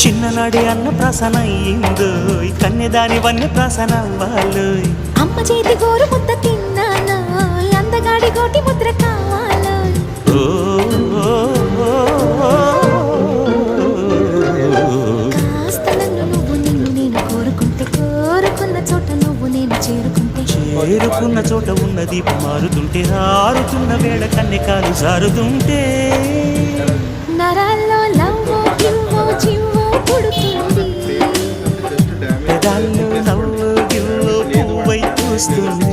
చిన్ననాడి అన్న ప్రాసన అయ్యిందో కన్యదాని వన్య ప్రాసన అవ్వాలో అమ్మ చేతి గోరు ముద్ద తిన్నాను అందగాడి గోటి ముద్ర కావాలో కాస్త నన్ను నువ్వు నిన్ను నేను కోరుకుంటే కోరుకున్న చోట నువ్వు నేను చేరుకుంటే చేరుకున్న చోట ఉన్న దీపం మారుతుంటే ఆరుతున్న వేళ కన్నెకాలు జారుతుంటే నరాల్లో లవ్వో గివ్వో జివ్వో పుడుతుంది పెదాల్లో నవ్వు గివ్వు పువ్వై పూస్తుంది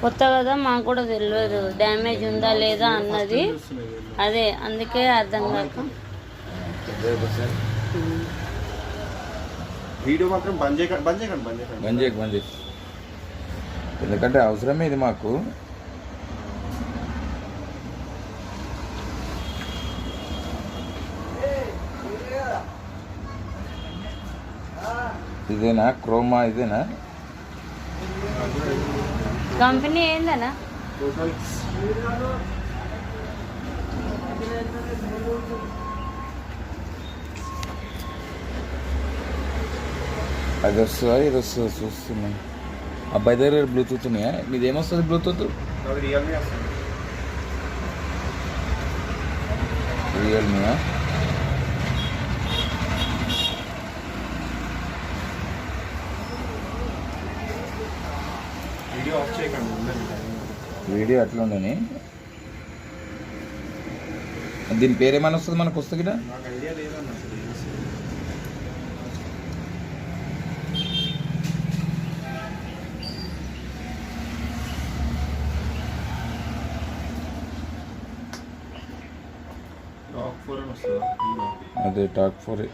కొత్త కదా మాకు కూడా తెలియదు డ్యామేజ్ ఉందా లేదా అన్నది అదే అందుకే అర్థం కాక వీడియో మాత్రం బంద్ చేయి ఎందుకంటే అవసరమే ఇది మాకు ఇదేనా క్రోమా ఇదేనా కంపెనీ ఏందనా అది వస్తుందా ఇది వస్తుందా చూస్తున్నాయి అబ్బాయి దగ్గర బ్లూటూత్ ఉన్నాయా మీది ఏమొస్తుంది బ్లూటూత్ రియల్మీయా వీడియో అట్లా ఉండని దీని పేరేమైనా వస్తుంది మనకు వస్తుంది కదా అదే టాక్ 4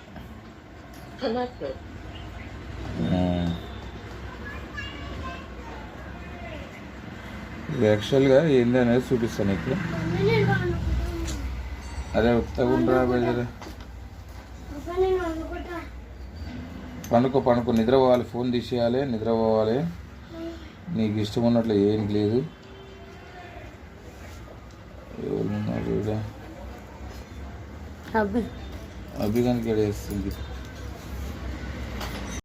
యాక్చువల్గా ఏంది అనేది చూపిస్తాను ఇప్పుడు అరే ఉత్తగుండ్రా బజారా పండుకో నిద్రపోవాలి ఫోన్ తీసేయాలి నిద్రపోవాలి నీకు ఇష్టం ఉన్నట్లు ఏం లేదు ఎవరున్నారు అభిగానికి ఎడేస్తుంది